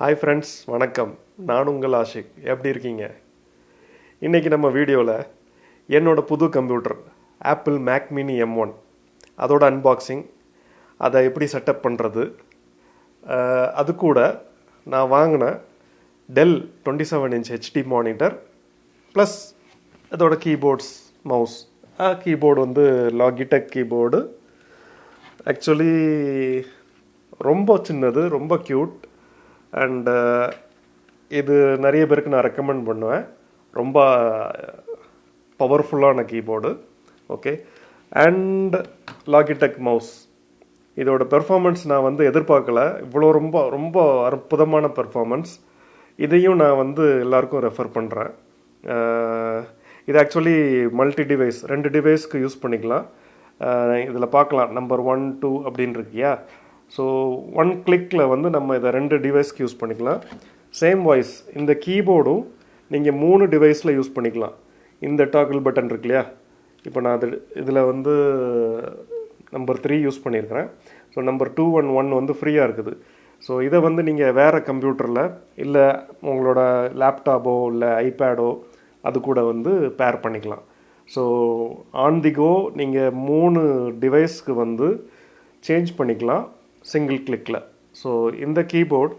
Hi friends, வணக்கம். நான் உங்கள் ஆஷிக். எப்படி இருக்கீங்க? இன்னைக்கு நம்ம வீடியோல என்னோட புது computer Apple Mac Mini M1 அதோட அன்பாக்சிங், அதை எப்படி செட்டப் பண்றது, அது கூட நான் வாங்கின Dell 27 inch HD monitor plus அதோட கீபோர்ட்ஸ், மவுஸ். கீபோர்டு வந்து Logitech கீபோர்டு. ஆக்சுவலி ரொம்ப சின்னது, ரொம்ப க்யூட். அண்ட் இது நிறைய பேருக்கு நான் ரெக்கமெண்ட் பண்ணுவேன். ரொம்ப பவர்ஃபுல்லான keyboard. Okay. And Logitech mouse. இதோட பெர்ஃபார்மன்ஸ் நான் வந்து எதிர்பார்க்கல. இவ்வளோ ரொம்ப ரொம்ப அற்புதமான பெர்ஃபார்மன்ஸ். இதையும் நான் வந்து எல்லாருக்கும் ரெஃபர் பண்ணுறேன். இது ஆக்சுவலி மல்டி டிவைஸ், 2 டிவைஸ்க்கு யூஸ் பண்ணிக்கலாம். இதில் பார்க்கலாம் நம்பர் 1, 2 அப்படின்னு இருக்கியா. ஸோ 1 கிளிக்கில் வந்து நம்ம இதை 2 டிவைஸ்க்கு யூஸ் பண்ணிக்கலாம். சேம் வாய்ஸ் இந்த கீபோர்டும் நீங்கள் 3 டிவைஸில் யூஸ் பண்ணிக்கலாம். இந்த டாக்கிள் பட்டன் இருக்கு இல்லையா, இப்போ நான் இதில் வந்து நம்பர் 3 யூஸ் பண்ணியிருக்கிறேன். ஸோ நம்பர் 2 and 1 வந்து ஃப்ரீயாக இருக்குது. ஸோ இதை வந்து நீங்கள் வேறு கம்ப்யூட்டரில் இல்லை உங்களோட லேப்டாப்போ இல்லை ஐபேடோ அது கூட வந்து பேர் பண்ணிக்கலாம். ஸோ ஆன் தி கோ நீங்கள் 3 டிவைஸ்க்கு வந்து சேஞ்ச் பண்ணிக்கலாம் சிங்கிள் கிளிக்கில். ஸோ இந்த கீபோர்ட்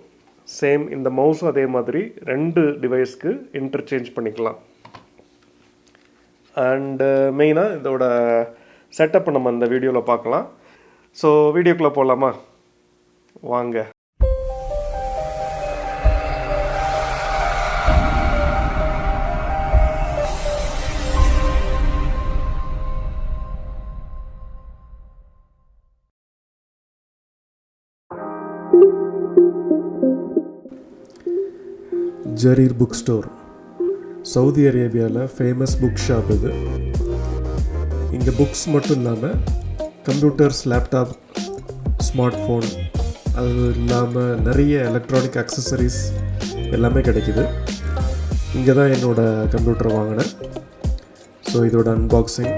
சேம், இந்த மவுஸும் அதே மாதிரி 2 டிவைஸ்க்கு இன்டர்சேஞ்ச் பண்ணிக்கலாம். அண்டு மெயினாக இதோட செட்டப் நம்ம இந்த வீடியோவில் பார்க்கலாம். ஸோ வீடியோக்குள்ளே போகலாமா? வாங்க. ஜரீர் புக் ஸ்டோர் சவுதி அரேபியாவில் ஃபேமஸ் புக் ஷாப் இது. இங்கே புக்ஸ் மட்டும் இல்லாமல் கம்ப்யூட்டர்ஸ், லேப்டாப், ஸ்மார்ட் ஃபோன், அது இல்லாமல் நிறைய எலக்ட்ரானிக் அக்சசரிஸ் எல்லாமே கிடைக்கிது. இங்கே தான் என்னோடய கம்ப்யூட்டர் வாங்கினேன். ஸோ இதோட அன்பாக்சிங்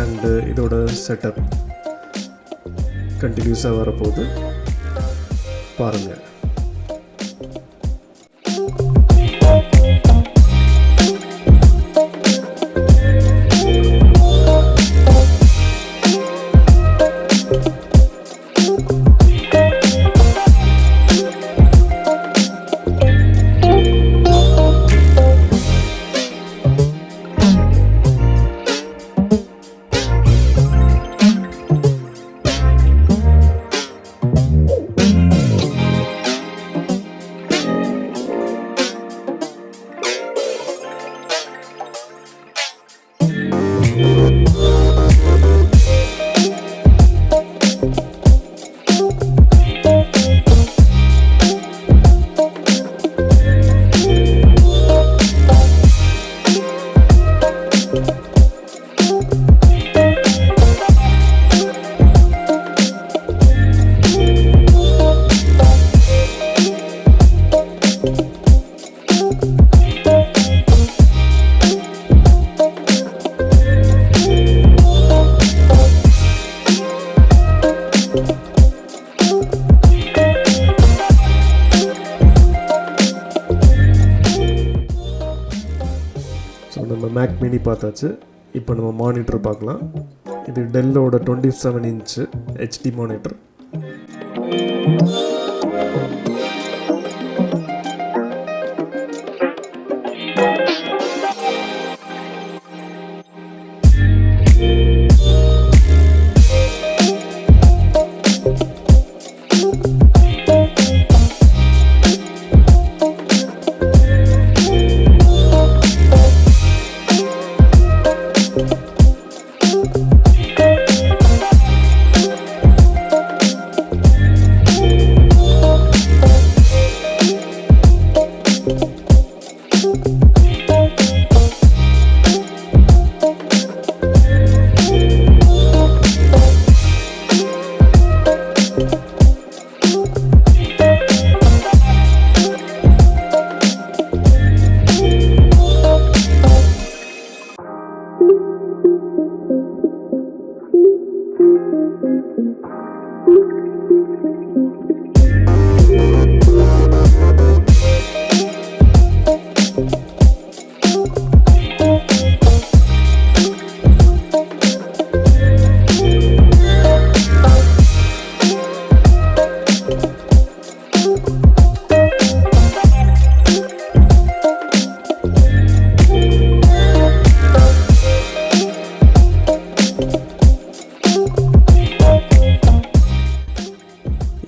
அண்டு இதோட செட்டப் கண்டினியூஸாக வரப்போகுது, பாருங்கள். ஸோ நம்ம மேக் மினி பார்த்தாச்சு. இப்போ நம்ம மானிட்டர் பார்க்கலாம். இது டெல்லோட 27 inch HD மானிட்டர்.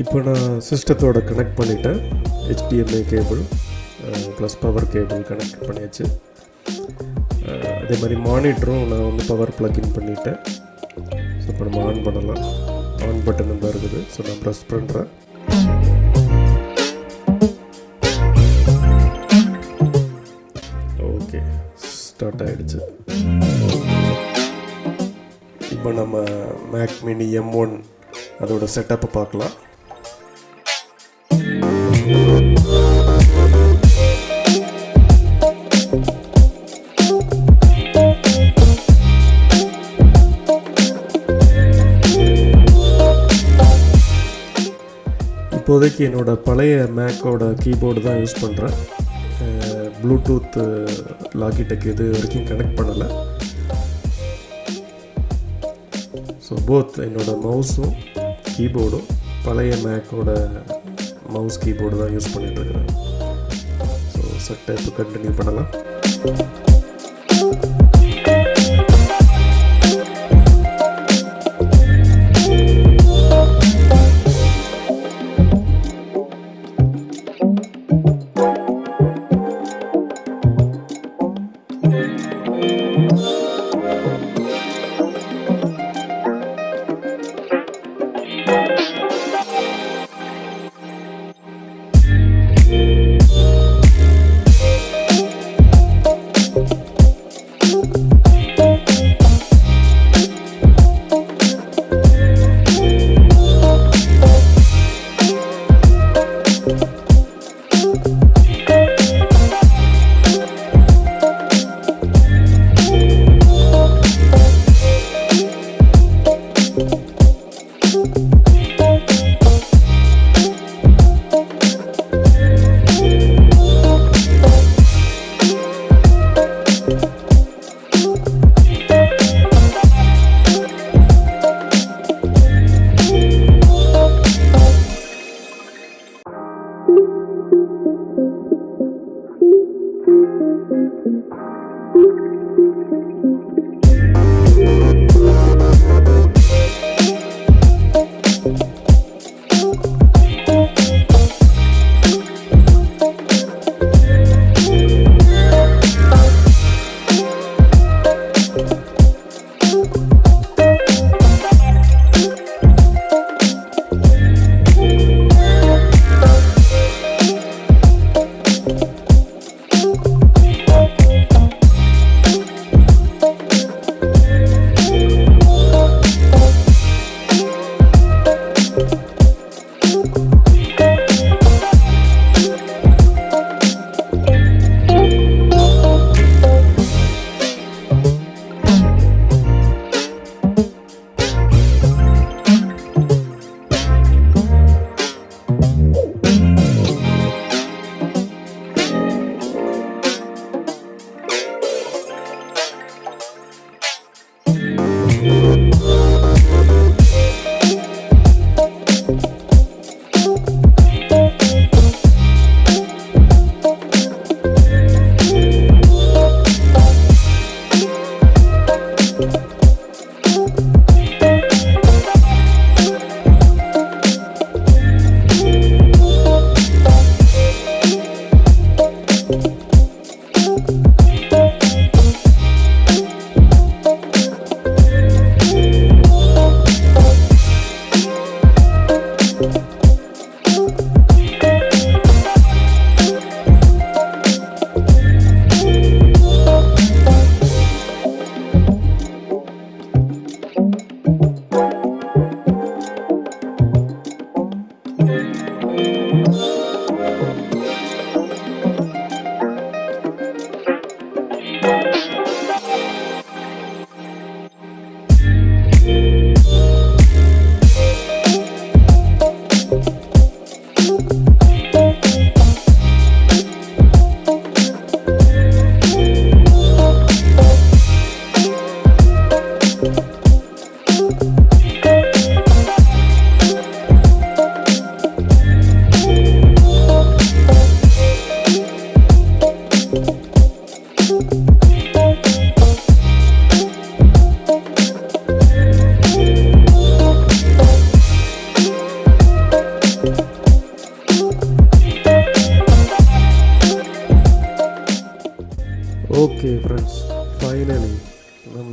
இப்போ நான் சிஸ்டத்தோட கனெக்ட் பண்ணிட்டேன். HDMI cable plus power cable connect பண்ணியாச்சு. அதே மாதிரி மானிட்டரும் நான் வந்து பவர் ப்ளக்இன் பண்ணிவிட்டேன். ஸோ இப்போ நம்ம ஆன் பண்ணலாம். ஆன் பட்டன் தான் இருக்குது. ஸோ நான் ப்ரெஸ் பண்ணுறேன். ஓகே, ஸ்டார்ட் ஆகிடுச்சு. இப்போ நம்ம மேக் மினி M1 அதோட செட்டப்பை பார்க்கலாம். இப்போதைக்கு என்னோட பழைய மேக்கோட கீபோர்டு தான் யூஸ் பண்ணுறேன். ப்ளூடூத் லாகிடெக் இது வரைக்கும் கனெக்ட் பண்ணலை. ஸோ போத் என்னோட மவுஸும் கீபோர்டும் பழைய மேக்கோட மவுஸ் கீபோர்டு தான் யூஸ் பண்ணிகிட்ருக்கிறேன். ஸோ செட்டப் கண்டினியூ பண்ணலாம்.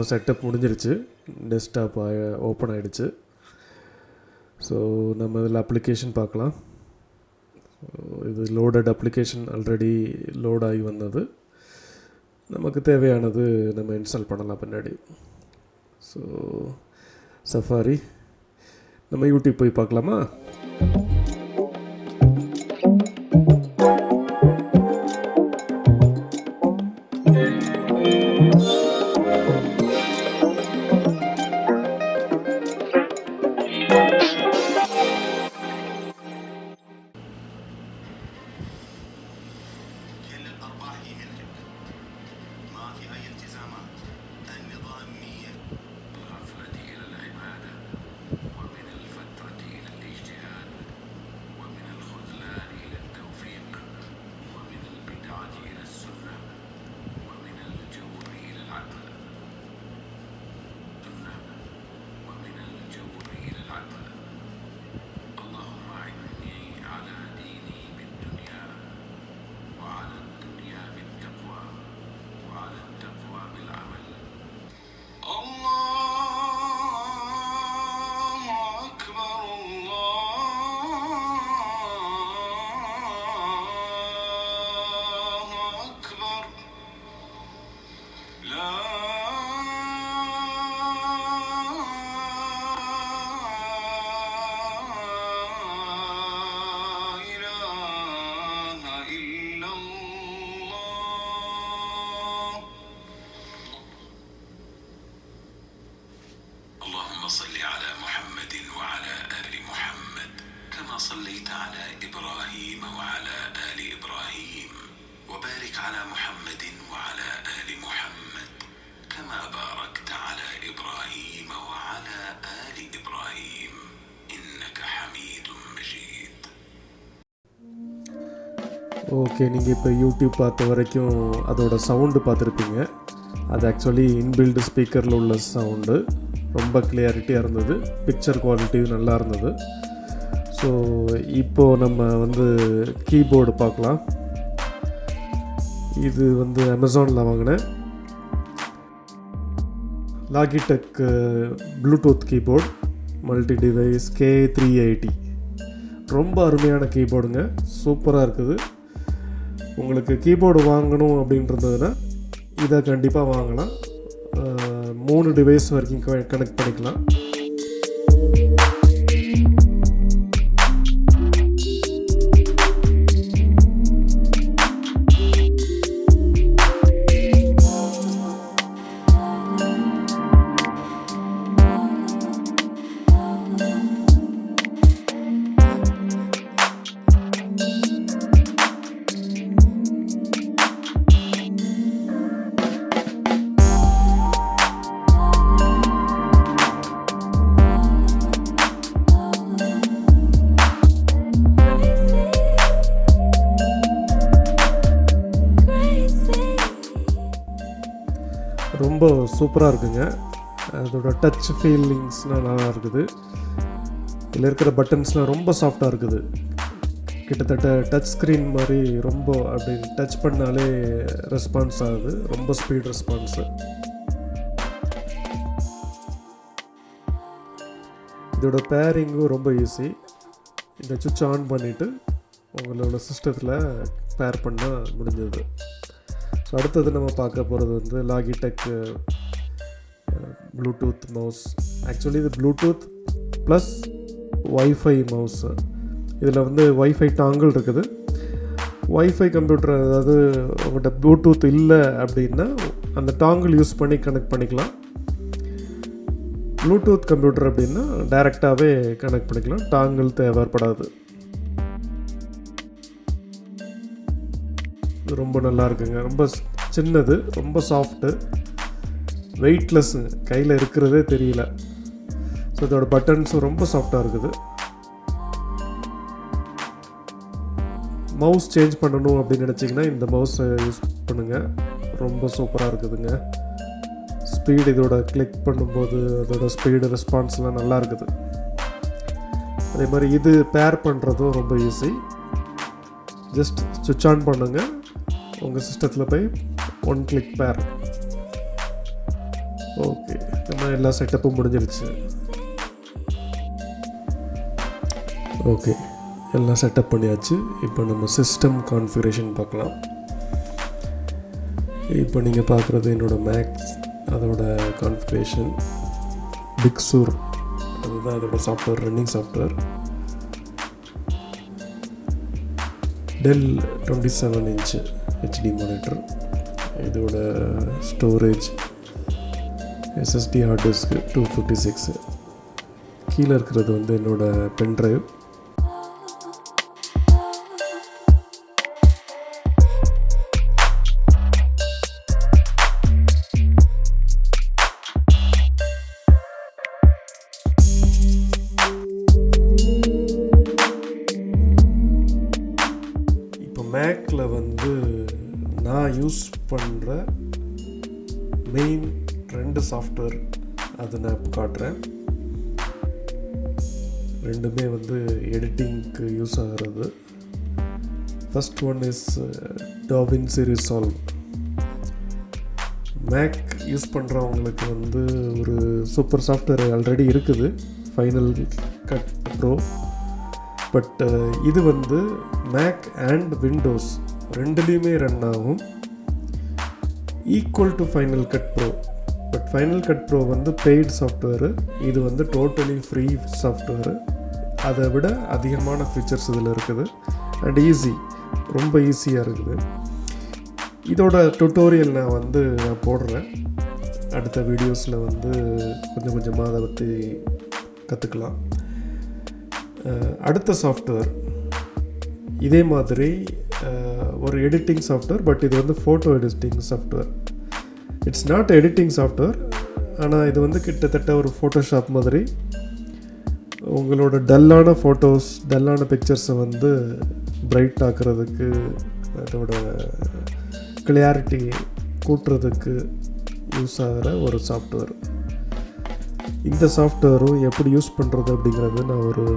செட்டப் முடிஞ்சிருச்சு. டெஸ்க்டாப் ஓப்பன் ஆகிடுச்சு. ஸோ நம்ம இதில் அப்ளிகேஷன் பார்க்கலாம். இது லோடட் அப்ளிகேஷன் ஆல்ரெடி லோட் ஆகி வந்தது. நமக்கு தேவையானது நம்ம இன்ஸ்டால் பண்ணலாம் பின்னாடி. ஸோ சஃபாரி, நம்ம யூடியூப் போய் பார்க்கலாமா? صل على محمد وعلى آل محمد كما صليت على إبراهيم وعلى آل إبراهيم وبارك على محمد وعلى آل محمد كما باركت على إبراهيم وعلى آل إبراهيم إنك حميد مجيد. ஓகே, நீங்கள் இப்போ யூடியூப் பார்த்த வரைக்கும் அதோட சவுண்டு பார்த்துருப்பீங்க. அது ஆக்சுவலி இன்பில்டு ஸ்பீக்கரில் உள்ள சவுண்டு. ரொம்ப கிளியாரிட்டியாக இருந்தது, பிக்சர் குவாலிட்டி நல்லா இருந்தது. ஸோ இப்போது நம்ம கீபோர்டு பார்க்கலாம். இது அமேசானில் வாங்கினேன் Logitech Bluetooth keyboard multi device K380. ரொம்ப அருமையான கீபோர்டுங்க, சூப்பராக இருக்குது. உங்களுக்கு கீபோர்டு வாங்கணும் அப்படின்றதுனா இதை கண்டிப்பாக வாங்கலாம். 3 டிவைஸ் வரைக்கும் கனெக்ட் பண்ணிக்கலாம். ரொம்ப சூப்பராக இருக்குங்க. அதோட டச் ஃபீலிங்ஸ்லாம் நல்லா இருக்குது. இதில் இருக்கிற பட்டன்ஸ்லாம் ரொம்ப சாஃப்டாக இருக்குது. கிட்டத்தட்ட டச் ஸ்க்ரீன் மாதிரி ரொம்ப அப்படி டச் பண்ணாலே ரெஸ்பான்ஸ் ஆகுது. ரொம்ப ஸ்பீட் ரெஸ்பான்ஸு. இதோட பேரிங்கும் ரொம்ப ஈஸி. இந்த சுவிட்ச் ஆன் பண்ணிவிட்டு உங்களோட சிஸ்டத்தில் பேர் பண்ணால் முடிஞ்சது. ஸோ அடுத்தது நம்ம பார்க்க போகிறது லாகிடெக் ப்ளூடூத் மவுஸ். ஆக்சுவலி இது ப்ளூடூத் ப்ளஸ் வைஃபை மவுஸு. இதில் வைஃபை டாங்கிள் இருக்குது. வைஃபை கம்ப்யூட்டர், அதாவது உங்கள்கிட்ட ப்ளூடூத் இல்லை அப்படின்னா அந்த டாங்கிள் யூஸ் பண்ணி கனெக்ட் பண்ணிக்கலாம். ப்ளூடூத் கம்ப்யூட்டர் அப்படின்னா டைரெக்டாகவே கனெக்ட் பண்ணிக்கலாம், டாங்கிள் தேவைப்படாது. ரொம்ப நல்லா இருக்குங்க. ரொம்ப சின்னது, ரொம்ப சாஃப்ட்டு, வெயிட்லெஸ்ஸுங்க, கையில் இருக்கிறதே தெரியல. ஸோ இதோட பட்டன்ஸும் ரொம்ப சாஃப்டாக இருக்குது. மவுஸ் சேஞ்ச் பண்ணணும் அப்படின்னு நினச்சிங்கன்னா இந்த மவுஸை யூஸ் பண்ணுங்கள். ரொம்ப சூப்பராக இருக்குதுங்க. ஸ்பீடு இதோட கிளிக் பண்ணும்போது அதோட ஸ்பீடு ரெஸ்பான்ஸ்லாம் நல்லா இருக்குது. அதே மாதிரி இது பேர் பண்ணுறதும் ரொம்ப ஈஸி. ஜஸ்ட் சுவிட்ச் ஆன் பண்ணுங்கள், உங்கள் சிஸ்டத்தில் போய் 1 கிளிக் பேர். ஓகே. பார்த்தோன்னா எல்லா செட்டப்பும் முடிஞ்சிருச்சு. ஓகே, எல்லாம் செட்டப் பண்ணியாச்சு. இப்போ நம்ம சிஸ்டம் கான்ஃபிகரேஷன் பார்க்கலாம். இப்போ நீங்கள் பார்க்குறது என்னோடய மேக், அதோட கான்ஃபிகரேஷன். பிக் சூர் அதுதான் அதோட software, running software. Dell 27 inch HD monitor. இதோட ஸ்டோரேஜ் எஸ்எஸ்டி ஹார்ட் டிஸ்க்கு 256. கீழே இருக்கிறது வந்து என்னோடய பென்ட்ரைவ். மேக்கில் வந்து நான் யூஸ் பண்ணுற மெயின் 2 சாஃப்ட்வேர் அதை நான் இப்போ காட்டுறேன். ரெண்டுமே வந்து எடிட்டிங்க்கு யூஸ் ஆகிறது. First one is DaVinci Resolve. Mac use பண்ணுறவங்களுக்கு வந்து ஒரு சூப்பர் சாஃப்ட்வேர் ஆல்ரெடி இருக்குது, ஃபைனல் கட் ப்ரோ. பட் இது வந்து மேக் அண்ட் விண்டோஸ் ரெண்டுலேயுமே ரன் ஆகும், equal to Final Cut Pro. But Final Cut Pro வந்து பெய்டு சாஃப்ட்வேரு, இது வந்து டோட்டலி ஃப்ரீ சாஃப்ட்வேரு. அதை விட அதிகமான ஃபீச்சர்ஸ் இதில் இருக்குது அண்ட் ஈஸி, ரொம்ப ஈஸியாக இருக்குது. இதோட டுட்டோரியல் நான் போடுறேன். அடுத்த வீடியோஸில் வந்து கொஞ்சம் கொஞ்சமாக அதை பற்றி கற்றுக்கலாம். அடுத்த சாஃப்ட்வேர் இதே மாதிரி ஒரு எடிட்டிங் சாஃப்ட்வேர், பட் இது வந்து photo editing software. It's not editing software, ஆனால் இது வந்து கிட்டத்தட்ட ஒரு ஃபோட்டோஷாப் மாதிரி. உங்களோட டல்லான ஃபோட்டோஸ், டல்லான பிக்சர்ஸை வந்து பிரைட் ஆக்குறதுக்கு, அதோட கிளியாரிட்டி கூட்டுறதுக்கு யூஸ் ஆகிற ஒரு சாஃப்ட்வேர். இந்த சாஃப்ட்வேரும் எப்படி யூஸ் பண்ணுறது அப்படிங்கிறது நான் ஒரு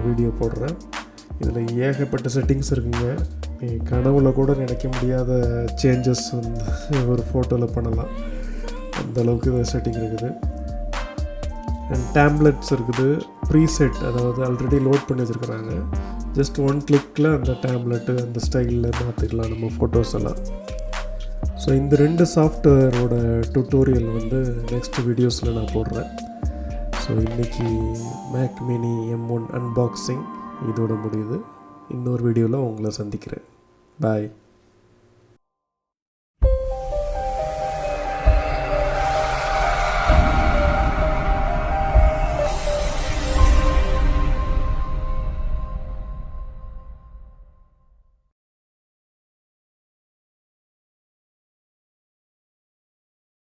வீடியோ போடுறேன். இதில் ஏகப்பட்ட செட்டிங்ஸ் இருக்குங்க. கனவுல கூட நினைக்க முடியாத சேஞ்சஸ் வந்து ஒரு ஃபோட்டோவில் பண்ணலாம், அந்தளவுக்கு இது செட்டிங் இருக்குது. அண்ட் டேம்லெட்ஸ் இருக்குது, ப்ரீசெட், அதாவது ஆல்ரெடி லோட் பண்ணி வச்சுருக்குறாங்க. ஜஸ்ட் 1 கிளிக்கில் அந்த டேம்லெட்டு அந்த ஸ்டைலில் மாற்றிக்கலாம் நம்ம ஃபோட்டோஸ் எல்லாம். ஸோ இந்த 2 சாஃப்ட்வேரோட டுட்டோரியல் வந்து நெக்ஸ்ட் வீடியோஸில் நான் போடுறேன். ஸோ இன்றைக்கி மேக் மினி M1 அன்பாக்சிங் இதோட முடியுது. இன்னொரு வீடியோவில் உங்களை சந்திக்கிறேன். பாய்.